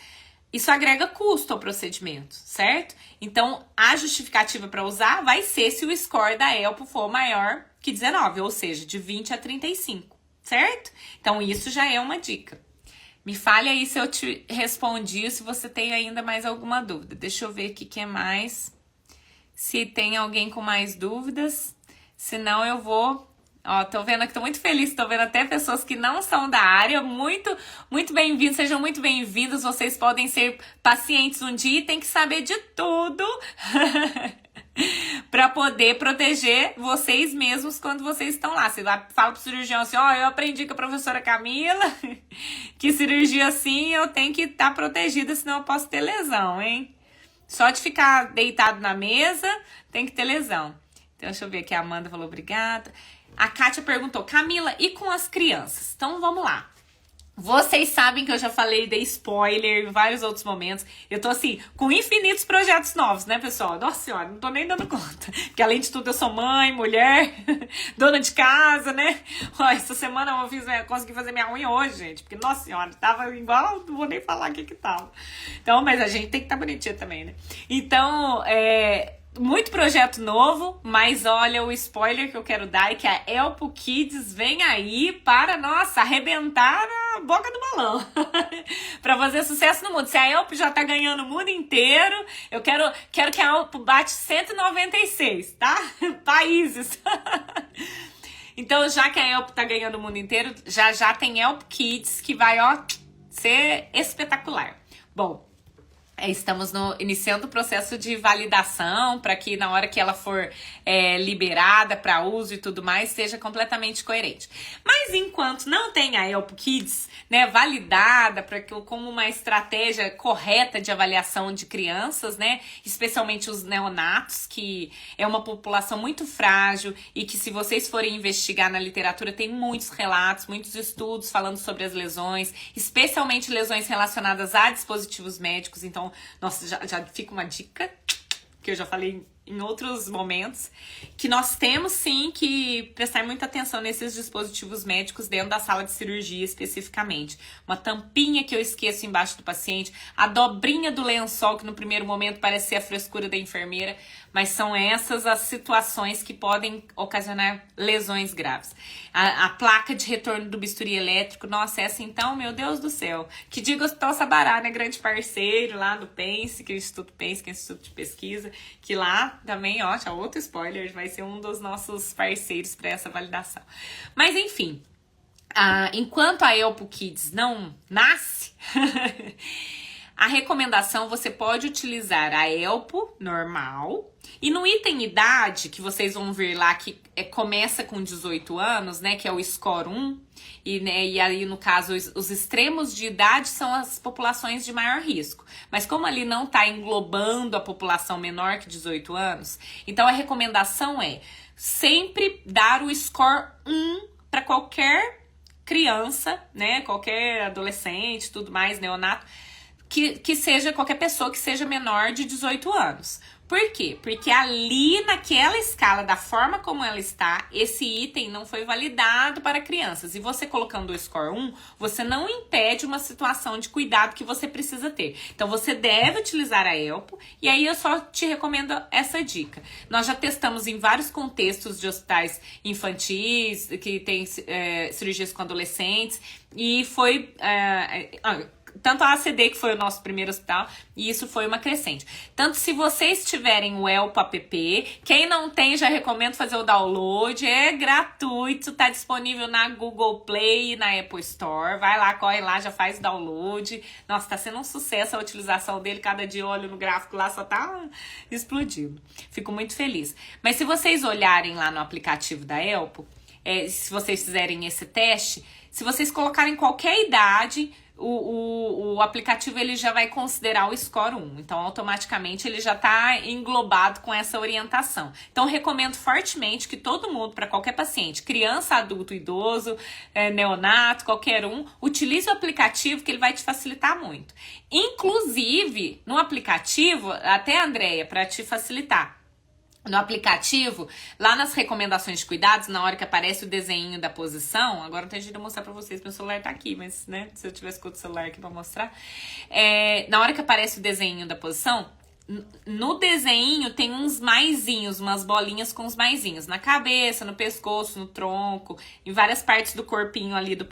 isso agrega custo ao procedimento, certo? Então, a justificativa para usar vai ser se o score da ELPO for maior que 19, ou seja, de 20 a 35, certo? Então, isso já é uma dica. Me fale aí se eu te respondi, se você tem ainda mais alguma dúvida. Deixa eu ver aqui quem é mais. Se tem alguém com mais dúvidas. Se não, eu vou... Ó, tô vendo aqui, tô muito feliz, tô vendo até pessoas que não são da área, muito bem-vindos, sejam muito bem-vindos, vocês podem ser pacientes um dia e tem que saber de tudo para poder proteger vocês mesmos quando vocês estão lá. Você fala pro cirurgião assim, ó, eu aprendi com a professora Camila que cirurgia assim eu tenho que estar protegida, senão eu posso ter lesão, hein? Só de ficar deitado na mesa tem que ter lesão. Então, deixa eu ver aqui, a Amanda falou obrigada. A Kátia perguntou, Camila, e com as crianças? Então, vamos lá. Vocês sabem que eu já falei de spoiler em vários outros momentos. Eu tô assim, com infinitos projetos novos, né, pessoal? Nossa senhora, não tô nem dando conta. Porque além de tudo, eu sou mãe, mulher, dona de casa, né? Ó, essa semana eu consegui fazer minha unha hoje, gente. Porque, nossa senhora, tava igual, não vou nem falar o que tava. Então, mas a gente tem que estar bonitinha também, né? Então, muito projeto novo, mas olha o spoiler que eu quero dar é que a Elpo Kids vem aí para, nossa, arrebentar a boca do balão. Para fazer sucesso no mundo. Se a Elpo já tá ganhando o mundo inteiro, eu quero que a Elpo bate 196, tá? Países. Então, já que a Elpo tá ganhando o mundo inteiro, já tem Elpo Kids que vai, ó, ser espetacular. Bom, estamos iniciando o processo de validação para que na hora que ela for liberada para uso e tudo mais, seja completamente coerente. Mas enquanto não tem a Elpo Kids, né, validada como uma estratégia correta de avaliação de crianças, né, especialmente os neonatos, que é uma população muito frágil e que se vocês forem investigar na literatura, tem muitos relatos, muitos estudos falando sobre as lesões, especialmente lesões relacionadas a dispositivos médicos. Então, nossa, já fica uma dica que eu já falei em outros momentos, que nós temos sim que prestar muita atenção nesses dispositivos médicos dentro da sala de cirurgia especificamente. Uma tampinha que eu esqueço embaixo do paciente, a dobrinha do lençol que no primeiro momento parece ser a frescura da enfermeira, mas são essas as situações que podem ocasionar lesões graves. A placa de retorno do bisturi elétrico, nossa, essa então, meu Deus do céu. Que diga o Sabará, né, grande parceiro lá do PENSE, que é o Instituto PENSE, que é o Instituto de Pesquisa, que lá também, ó, já outro spoiler, vai ser um dos nossos parceiros para essa validação. Mas enfim, enquanto a Elpo Kids não nasce, a recomendação, você pode utilizar a Elpo normal. E no item idade, que vocês vão ver lá, que começa com 18 anos, né, que é o score 1, e aí, no caso, os extremos de idade são as populações de maior risco. Mas como ali não está englobando a população menor que 18 anos, então a recomendação é sempre dar o score 1 para qualquer criança, né, qualquer adolescente, tudo mais, neonato, que seja qualquer pessoa que seja menor de 18 anos. Por quê? Porque ali naquela escala, da forma como ela está, esse item não foi validado para crianças. E você colocando o score 1, você não impede uma situação de cuidado que você precisa ter. Então você deve utilizar a Elpo, e aí eu só te recomendo essa dica. Nós já testamos em vários contextos de hospitais infantis, que tem cirurgias com adolescentes, e foi... tanto a ACD, que foi o nosso primeiro hospital, e isso foi uma crescente. Tanto se vocês tiverem o Elpo app, quem não tem, já recomendo fazer o download, é gratuito, tá disponível na Google Play e na Apple Store, vai lá, corre lá, já faz o download. Nossa, tá sendo um sucesso a utilização dele, cada dia eu olho no gráfico lá, só tá explodindo. Fico muito feliz. Mas se vocês olharem lá no aplicativo da Elpo, se vocês fizerem esse teste, se vocês colocarem qualquer idade, o aplicativo ele já vai considerar o score 1. Então, automaticamente, ele já está englobado com essa orientação. Então, recomendo fortemente que todo mundo, para qualquer paciente, criança, adulto, idoso, neonato, qualquer um, utilize o aplicativo que ele vai te facilitar muito. Inclusive, no aplicativo, até, Andréia, para te facilitar, no aplicativo, lá nas recomendações de cuidados, na hora que aparece o desenho da posição, agora não tem jeito de eu mostrar pra vocês, meu celular tá aqui, mas, né, se eu tivesse com o celular aqui pra mostrar, na hora que aparece o desenho da posição, no desenho tem uns maisinhos, umas bolinhas com os maisinhos, na cabeça, no pescoço, no tronco, em várias partes do corpinho ali do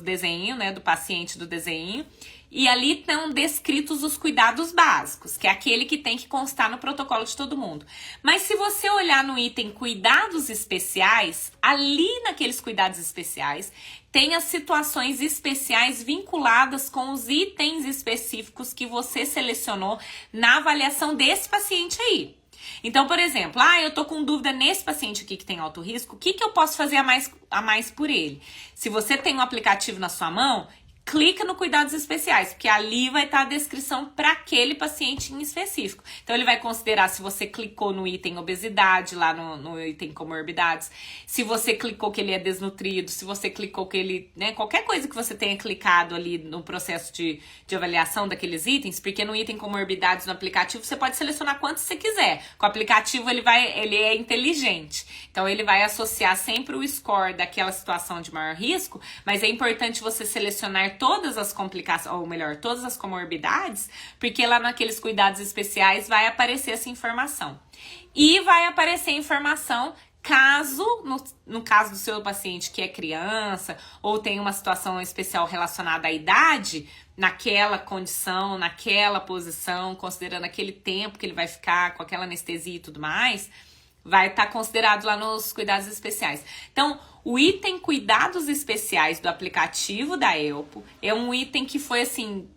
desenho, né, do paciente do desenho. E ali estão descritos os cuidados básicos, que é aquele que tem que constar no protocolo de todo mundo. Mas se você olhar no item cuidados especiais, ali naqueles cuidados especiais, tem as situações especiais vinculadas com os itens específicos que você selecionou na avaliação desse paciente aí. Então, por exemplo, eu tô com dúvida nesse paciente aqui que tem alto risco, o que eu posso fazer a mais por ele? Se você tem um aplicativo na sua mão, clica no cuidados especiais, porque ali vai estar a descrição para aquele paciente em específico. Então, ele vai considerar se você clicou no item obesidade, lá no item comorbidades, se você clicou que ele é desnutrido, se você clicou que ele, né, qualquer coisa que você tenha clicado ali no processo de avaliação daqueles itens, porque no item comorbidades no aplicativo, você pode selecionar quantos você quiser. Com o aplicativo, ele é inteligente. Então, ele vai associar sempre o score daquela situação de maior risco, mas é importante você selecionar todas as complicações, ou melhor, todas as comorbidades, porque lá naqueles cuidados especiais vai aparecer essa informação. E vai aparecer informação caso, no caso do seu paciente que é criança, ou tem uma situação especial relacionada à idade, naquela condição, naquela posição, considerando aquele tempo que ele vai ficar com aquela anestesia e tudo mais, vai estar considerado lá nos cuidados especiais. Então, o item cuidados especiais do aplicativo da Elpo é um item que foi assim,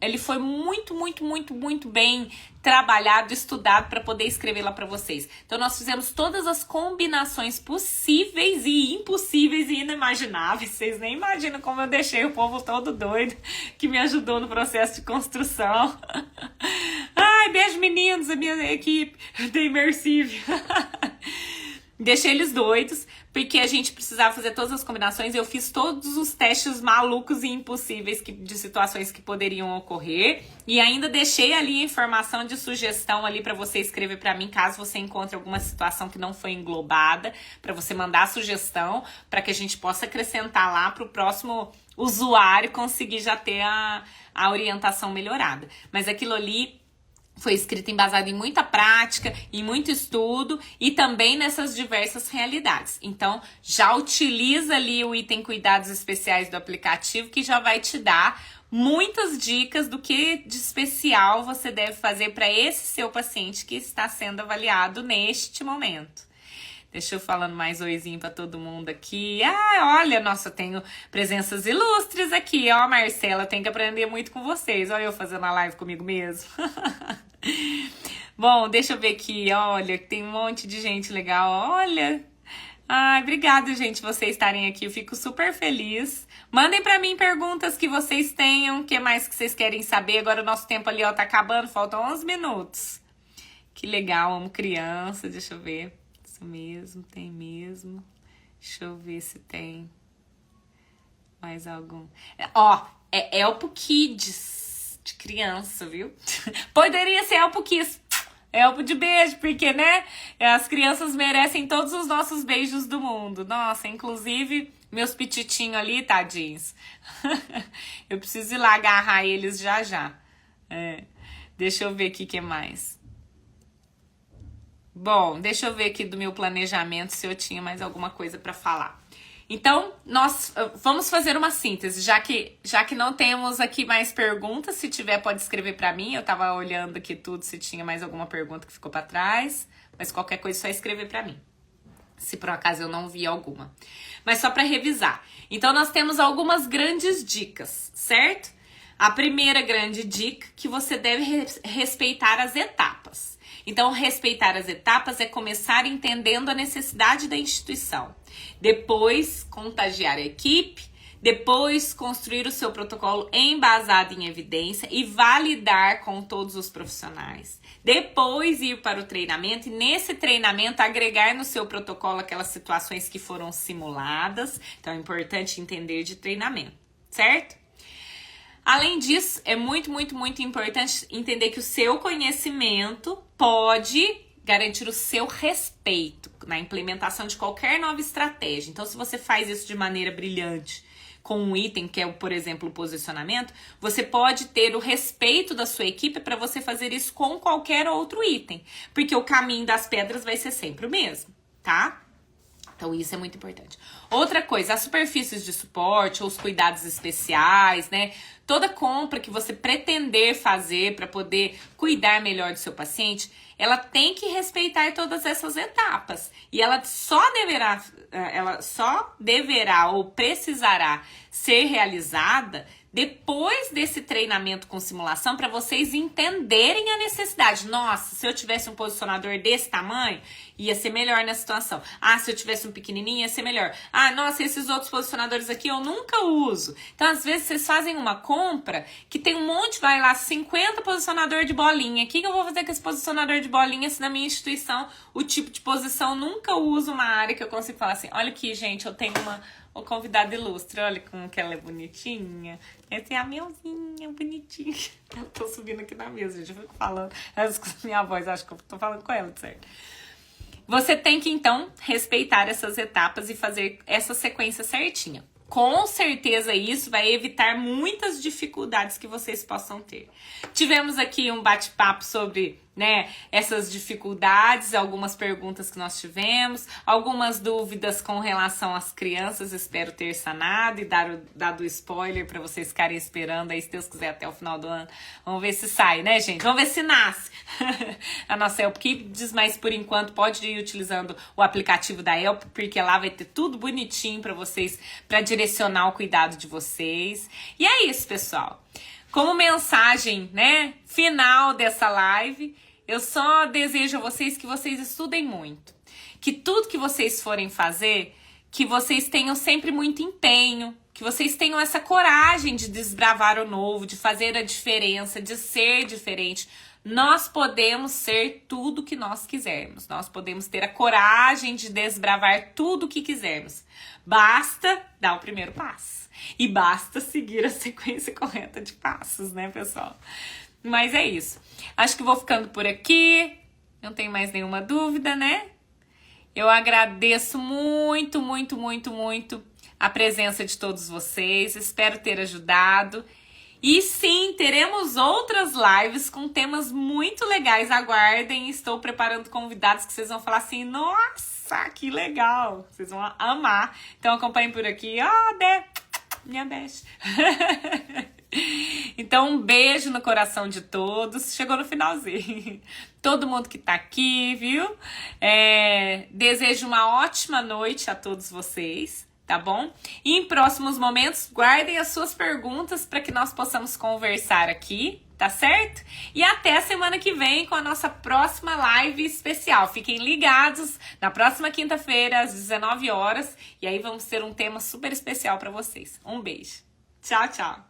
ele foi muito bem trabalhado, estudado para poder escrever lá para vocês. Então, nós fizemos todas as combinações possíveis e impossíveis e inimagináveis. Vocês nem imaginam como eu deixei o povo todo doido que me ajudou no processo de construção. Ai, beijo meninos, a minha equipe da Imersive. Deixei eles doidos, porque a gente precisava fazer todas as combinações. Eu fiz todos os testes malucos e impossíveis de situações que poderiam ocorrer. E ainda deixei ali a informação de sugestão ali para você escrever para mim, caso você encontre alguma situação que não foi englobada, para você mandar a sugestão, para que a gente possa acrescentar lá para o próximo usuário conseguir já ter a orientação melhorada. Mas aquilo ali foi escrito embasado em muita prática, em muito estudo e também nessas diversas realidades. Então, já utiliza ali o item cuidados especiais do aplicativo, que já vai te dar muitas dicas do que de especial você deve fazer para esse seu paciente que está sendo avaliado neste momento. Deixa eu falando mais oizinho pra todo mundo aqui. Olha, nossa, eu tenho presenças ilustres aqui. Ó, Marcela, tem que aprender muito com vocês. Olha eu fazendo a live comigo mesmo. Bom, deixa eu ver aqui. Olha, tem um monte de gente legal. Olha. Ai, obrigada, gente, vocês estarem aqui. Eu fico super feliz. Mandem pra mim perguntas que vocês tenham. O que mais que vocês querem saber? Agora o nosso tempo ali, ó, tá acabando. Faltam 11 minutos. Que legal, amo criança. Deixa eu ver. Mesmo, tem mesmo. Deixa eu ver se tem mais algum. É Elpo Kids de criança, viu? Poderia ser Elpo Kids. Elpo de beijo, porque, né? As crianças merecem todos os nossos beijos do mundo. Nossa, inclusive meus pititinhos ali, tadinhos. Eu preciso ir lá agarrar eles já. Deixa eu ver aqui o que mais. Bom, deixa eu ver aqui do meu planejamento se eu tinha mais alguma coisa para falar. Então, nós vamos fazer uma síntese, já que não temos aqui mais perguntas. Se tiver, pode escrever para mim. Eu tava olhando aqui tudo se tinha mais alguma pergunta que ficou para trás, mas qualquer coisa é só escrever para mim, se por acaso eu não vi alguma. Mas só para revisar. Então, nós temos algumas grandes dicas, certo? A primeira grande dica que você deve respeitar as etapas. Então, respeitar as etapas é começar entendendo a necessidade da instituição. Depois, contagiar a equipe. Depois, construir o seu protocolo embasado em evidência e validar com todos os profissionais. Depois, ir para o treinamento e nesse treinamento agregar no seu protocolo aquelas situações que foram simuladas. Então, é importante entender de treinamento, certo? Além disso, é muito importante entender que o seu conhecimento pode garantir o seu respeito na implementação de qualquer nova estratégia. Então, se você faz isso de maneira brilhante com um item, que é, por exemplo, o posicionamento, você pode ter o respeito da sua equipe para você fazer isso com qualquer outro item, porque o caminho das pedras vai ser sempre o mesmo, tá? Então, isso é muito importante. Outra coisa, as superfícies de suporte ou os cuidados especiais, né? Toda compra que você pretender fazer para poder cuidar melhor do seu paciente, ela tem que respeitar todas essas etapas. E ela só deverá ou precisará ser realizada depois desse treinamento com simulação, para vocês entenderem a necessidade. Nossa, se eu tivesse um posicionador desse tamanho, ia ser melhor na situação. Ah, se eu tivesse um pequenininho, ia ser melhor. Ah, nossa, esses outros posicionadores aqui eu nunca uso. Então, às vezes, vocês fazem uma compra que tem um monte, vai lá, 50 posicionador de bolinha. O que eu vou fazer com esse posicionador de bolinha se na minha instituição o tipo de posição nunca uso uma área que eu consigo falar assim, olha aqui, gente, eu tenho uma convidada ilustre, olha como que ela é bonitinha. Essa é a Melzinha, bonitinha. Eu tô subindo aqui na mesa, gente, eu fico falando. Ela escuta minha voz, acho que eu tô falando com ela, certo? Você tem que, então, respeitar essas etapas e fazer essa sequência certinha. Com certeza isso vai evitar muitas dificuldades que vocês possam ter. Tivemos aqui um bate-papo sobre, né, essas dificuldades, algumas perguntas que nós tivemos, algumas dúvidas com relação às crianças, espero ter sanado e dado spoiler para vocês ficarem esperando aí, se Deus quiser, até o final do ano. Vamos ver se sai, né, gente? Vamos ver se nasce a nossa Help Kids, mas por enquanto pode ir utilizando o aplicativo da Help, porque lá vai ter tudo bonitinho para vocês, para direcionar o cuidado de vocês. E é isso, pessoal. Como mensagem, né, final dessa live, eu só desejo a vocês que vocês estudem muito. Que tudo que vocês forem fazer, que vocês tenham sempre muito empenho, que vocês tenham essa coragem de desbravar o novo, de fazer a diferença, de ser diferente. Nós podemos ser tudo que nós quisermos. Nós podemos ter a coragem de desbravar tudo que quisermos. Basta dar o primeiro passo. E basta seguir a sequência correta de passos, né, pessoal? Mas é isso. Acho que vou ficando por aqui. Não tenho mais nenhuma dúvida, né? Eu agradeço muito, muito, muito, muito a presença de todos vocês. Espero ter ajudado. E sim, teremos outras lives com temas muito legais. Aguardem, estou preparando convidados que vocês vão falar assim, nossa, que legal. Vocês vão amar. Então acompanhem por aqui. Dé, minha beijo. Então um beijo no coração de todos. Chegou no finalzinho. Todo mundo que tá aqui, viu? Desejo uma ótima noite a todos vocês. Tá bom? E em próximos momentos, guardem as suas perguntas para que nós possamos conversar aqui, tá certo? E até a semana que vem com a nossa próxima live especial. Fiquem ligados na próxima quinta-feira, às 19 horas. E aí vamos ter um tema super especial para vocês. Um beijo. Tchau, tchau.